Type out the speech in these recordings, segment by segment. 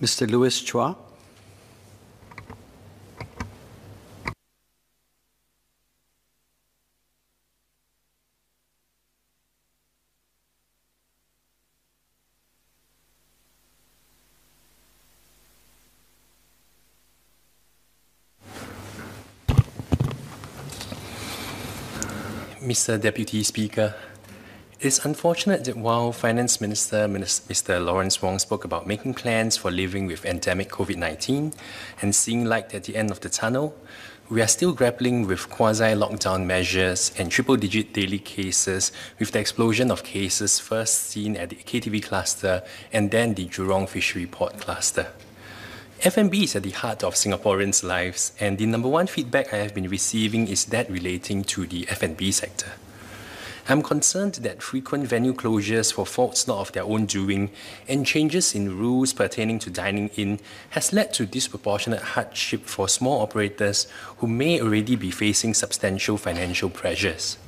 Mr. Louis Chua. Mr. Deputy Speaker, it is unfortunate that while Finance Minister Mr. Lawrence Wong spoke about making plans for living with endemic COVID-19 and seeing light at the end of the tunnel, we are still grappling with quasi-lockdown measures and triple-digit daily cases, with the explosion of cases first seen at the KTV cluster and then the Jurong Fishery Port cluster. F&B is at the heart of Singaporeans' lives, and the number one feedback I have been receiving is that relating to the F&B sector. I'm concerned that frequent venue closures for faults not of their own doing and changes in rules pertaining to dining in has led to disproportionate hardship for small operators who may already be facing substantial financial pressures.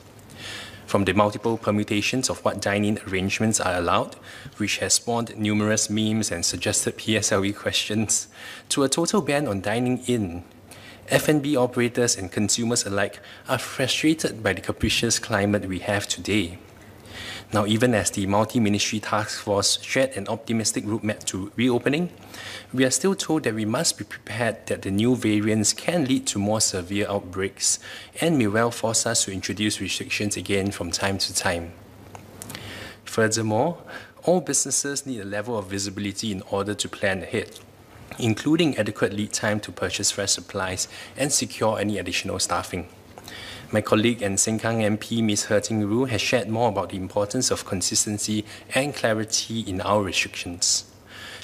From the multiple permutations of what dine-in arrangements are allowed, which has spawned numerous memes and suggested PSLE questions, to a total ban on dining in, F&B operators and consumers alike are frustrated by the capricious climate we have today. Now, even as the multi-ministry task force shared an optimistic roadmap to reopening, we are still told that we must be prepared that the new variants can lead to more severe outbreaks and may well force us to introduce restrictions again from time to time. Furthermore, all businesses need a level of visibility in order to plan ahead, including adequate lead time to purchase fresh supplies and secure any additional staffing. My colleague and Sengkang MP, Ms. Herting Roo, has shared more about the importance of consistency and clarity in our restrictions.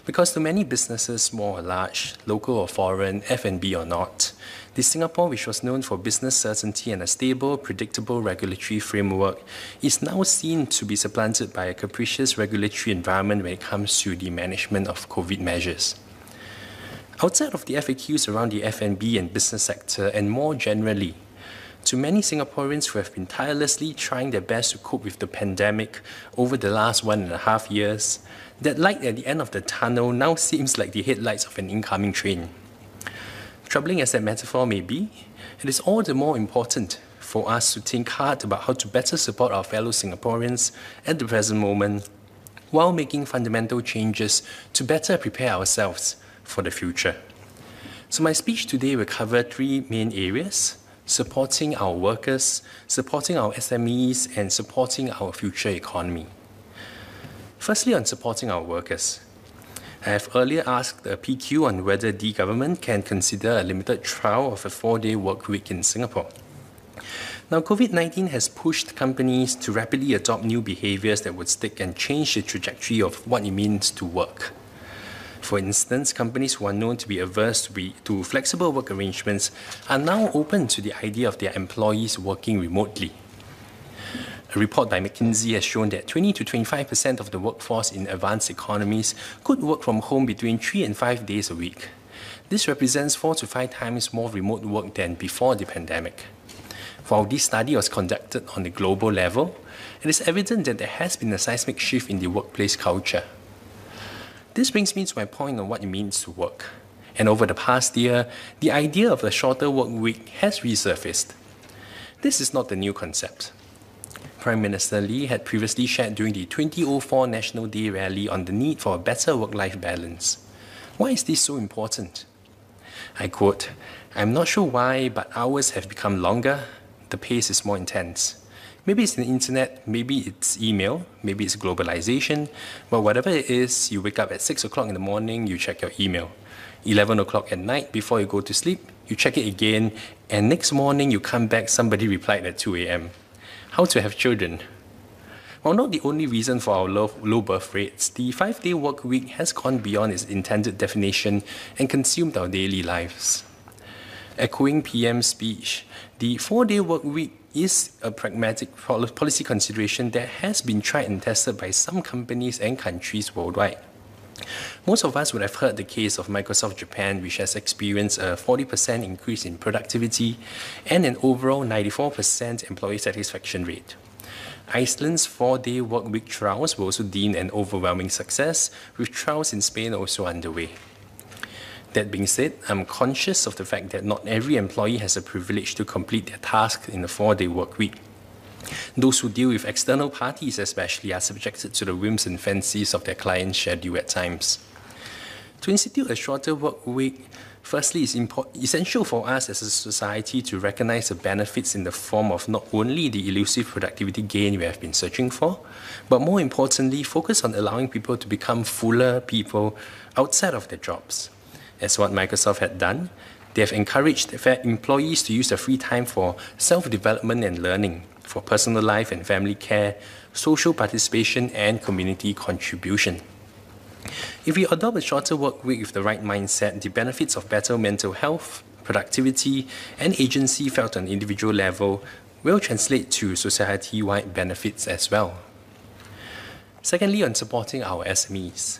Because to many businesses, small or large, local or foreign, F&B or not, the Singapore, which was known for business certainty and a stable, predictable regulatory framework, is now seen to be supplanted by a capricious regulatory environment when it comes to the management of COVID measures. Outside of the FAQs around the F&B and business sector, and more generally, to many Singaporeans who have been tirelessly trying their best to cope with the pandemic over the last 1.5 years, that light at the end of the tunnel now seems like the headlights of an incoming train. Troubling as that metaphor may be, it is all the more important for us to think hard about how to better support our fellow Singaporeans at the present moment, while making fundamental changes to better prepare ourselves for the future. So my speech today will cover three main areas: supporting our workers, supporting our SMEs, and supporting our future economy. Firstly, on supporting our workers. I have earlier asked the PQ on whether the government can consider a limited trial of a 4-day work week in Singapore. Now, COVID-19 has pushed companies to rapidly adopt new behaviors that would stick and change the trajectory of what it means to work. For instance, companies who are known to be averse to flexible work arrangements are now open to the idea of their employees working remotely. A report by McKinsey has shown that 20 to 25% of the workforce in advanced economies could work from home between 3 and 5 days a week. This represents 4 to 5 times more remote work than before the pandemic. While this study was conducted on a global level, it is evident that there has been a seismic shift in the workplace culture. This brings me to my point on what it means to work. And over the past year, the idea of a shorter work week has resurfaced. This is not a new concept. Prime Minister Lee had previously shared during the 2004 National Day rally on the need for a better work-life balance. Why is this so important? I quote, "I'm not sure why, but hours have become longer, the pace is more intense. Maybe it's the internet, maybe it's email, maybe it's globalization, but whatever it is, you wake up at 6 o'clock in the morning, you check your email. 11 o'clock at night, before you go to sleep, you check it again, and next morning you come back, somebody replied at 2 a.m. How to have children?" While not the only reason for our low birth rates, the 5-day work week has gone beyond its intended definition and consumed our daily lives. Echoing PM's speech, the 4-day work week is a pragmatic policy consideration that has been tried and tested by some companies and countries worldwide. Most of us would have heard the case of Microsoft Japan, which has experienced a 40% increase in productivity and an overall 94% employee satisfaction rate. Iceland's 4-day work week trials were also deemed an overwhelming success, with trials in Spain also underway. That being said, I'm conscious of the fact that not every employee has the privilege to complete their task in a 4-day work week. Those who deal with external parties especially are subjected to the whims and fancies of their client's schedule at times. To institute a shorter work week, firstly, it's essential for us as a society to recognize the benefits in the form of not only the elusive productivity gain we have been searching for, but more importantly, focus on allowing people to become fuller people outside of their jobs. As what Microsoft had done, they have encouraged their employees to use their free time for self-development and learning, for personal life and family care, social participation, and community contribution. If we adopt a shorter work week with the right mindset, the benefits of better mental health, productivity, and agency felt on an individual level will translate to society-wide benefits as well. Secondly, on supporting our SMEs.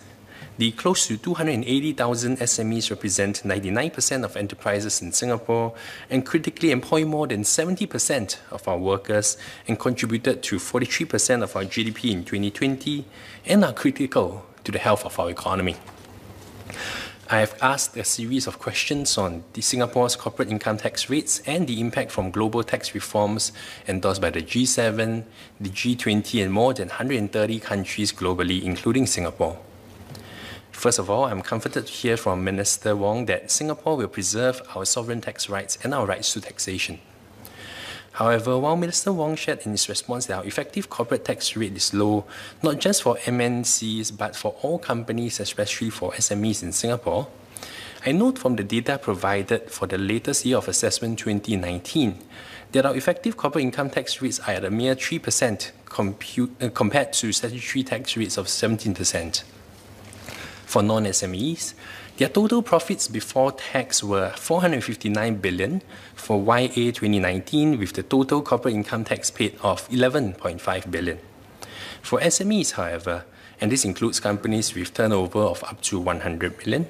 The close to 280,000 SMEs represent 99% of enterprises in Singapore and critically employ more than 70% of our workers and contributed to 43% of our GDP in 2020 and are critical to the health of our economy. I have asked a series of questions on Singapore's corporate income tax rates and the impact from global tax reforms endorsed by the G7, the G20 and more than 130 countries globally, including Singapore. First of all, I'm comforted to hear from Minister Wong that Singapore will preserve our sovereign tax rights and our rights to taxation. However, while Minister Wong shared in his response that our effective corporate tax rate is low, not just for MNCs, but for all companies, especially for SMEs in Singapore, I note from the data provided for the latest year of assessment 2019 that our effective corporate income tax rates are at a mere 3% compared to statutory tax rates of 17%. For non-SMEs, their total profits before tax were 459 billion for YA 2019, with the total corporate income tax paid of 11.5 billion. For SMEs, however, and this includes companies with turnover of up to 100 million,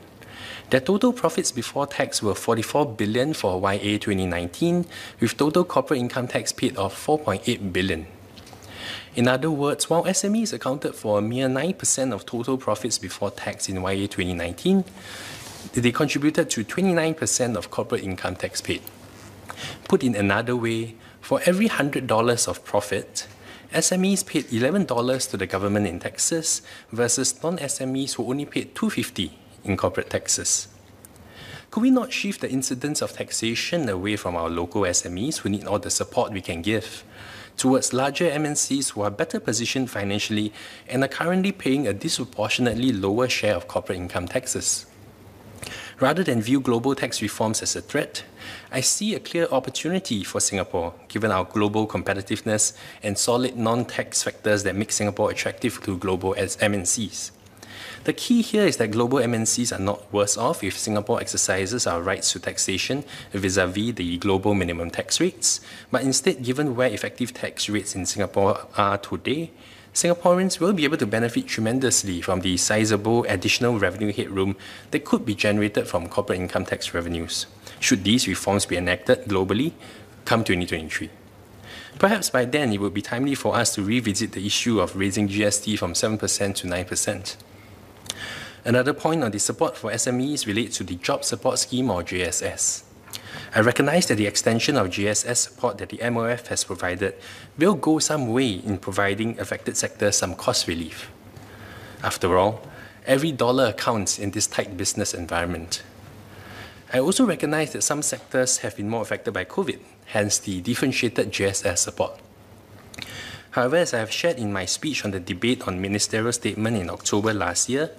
their total profits before tax were 44 billion for YA 2019, with total corporate income tax paid of 4.8 billion. In other words, while SMEs accounted for a mere 9% of total profits before tax in YA 2019, they contributed to 29% of corporate income tax paid. Put in another way, for every $100 of profit, SMEs paid $11 to the government in taxes versus non-SMEs who only paid $2.50 in corporate taxes. Could we not shift the incidence of taxation away from our local SMEs who need all the support we can give, towards larger MNCs who are better positioned financially and are currently paying a disproportionately lower share of corporate income taxes? Rather than view global tax reforms as a threat, I see a clear opportunity for Singapore, given our global competitiveness and solid non-tax factors that make Singapore attractive to global MNCs. The key here is that global MNCs are not worse off if Singapore exercises our rights to taxation vis-à-vis the global minimum tax rates, but instead, given where effective tax rates in Singapore are today, Singaporeans will be able to benefit tremendously from the sizable additional revenue headroom that could be generated from corporate income tax revenues, should these reforms be enacted globally come 2023. Perhaps by then it would be timely for us to revisit the issue of raising GST from 7% to 9%. Another point on the support for SMEs relates to the Job Support Scheme or JSS. I recognize that the extension of JSS support that the MOF has provided will go some way in providing affected sectors some cost relief. After all, every dollar counts in this tight business environment. I also recognize that some sectors have been more affected by COVID, hence the differentiated JSS support. However, as I have shared in my speech on the debate on ministerial statement in October last year,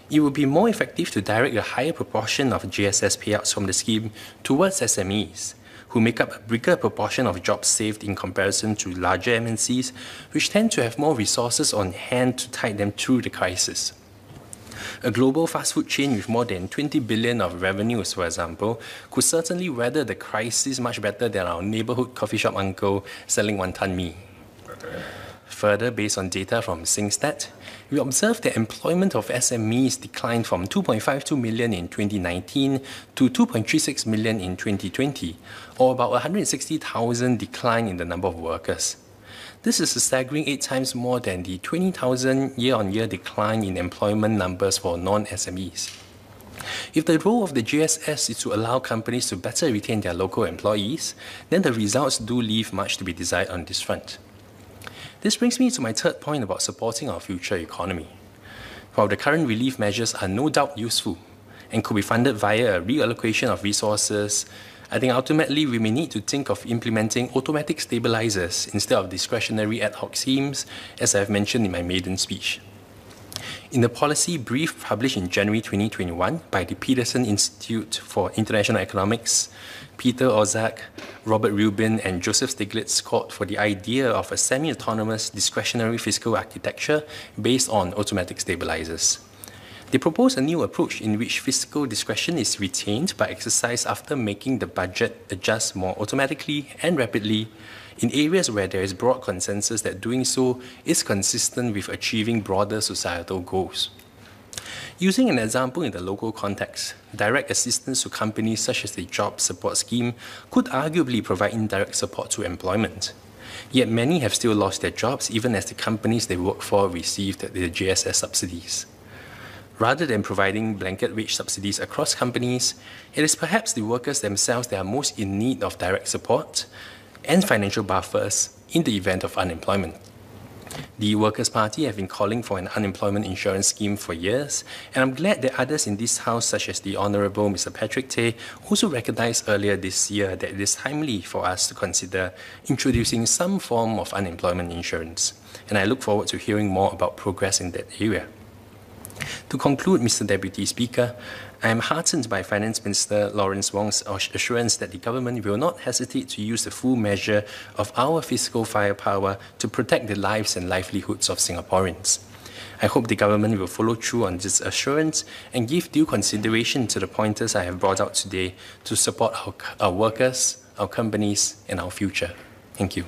it would be more effective to direct a higher proportion of GSS payouts from the scheme towards SMEs, who make up a bigger proportion of jobs saved in comparison to larger MNCs, which tend to have more resources on hand to tide them through the crisis. A global fast food chain with more than 20 billion of revenues, for example, could certainly weather the crisis much better than our neighborhood coffee shop uncle selling wonton mee. Further, based on data from SingStat, we observed that employment of SMEs declined from 2.52 million in 2019 to 2.36 million in 2020, or about 160,000 decline in the number of workers. This is a staggering 8 times more than the 20,000 year-on-year decline in employment numbers for non-SMEs. If the role of the GSS is to allow companies to better retain their local employees, then the results do leave much to be desired on this front. This brings me to my third point about supporting our future economy. While the current relief measures are no doubt useful and could be funded via a reallocation of resources, I think ultimately we may need to think of implementing automatic stabilizers instead of discretionary ad hoc schemes, as I have mentioned in my maiden speech. In the policy brief published in January 2021 by the Peterson Institute for International Economics, Peter Orszag, Robert Rubin, and Joseph Stiglitz called for the idea of a semi-autonomous discretionary fiscal architecture based on automatic stabilizers. They propose a new approach in which fiscal discretion is retained but exercised after making the budget adjust more automatically and rapidly in areas where there is broad consensus that doing so is consistent with achieving broader societal goals. Using an example in the local context, direct assistance to companies such as the Job Support Scheme could arguably provide indirect support to employment. Yet many have still lost their jobs even as the companies they work for received the GSS subsidies. Rather than providing blanket wage subsidies across companies, it is perhaps the workers themselves that are most in need of direct support and financial buffers in the event of unemployment. The Workers' Party have been calling for an unemployment insurance scheme for years, and I'm glad that others in this House, such as the Honourable Mr. Patrick Tay, also recognised earlier this year that it is timely for us to consider introducing some form of unemployment insurance, and I look forward to hearing more about progress in that area. To conclude, Mr. Deputy Speaker, I am heartened by Finance Minister Lawrence Wong's assurance that the government will not hesitate to use the full measure of our fiscal firepower to protect the lives and livelihoods of Singaporeans. I hope the government will follow through on this assurance and give due consideration to the pointers I have brought out today to support our workers, our companies, and our future. Thank you.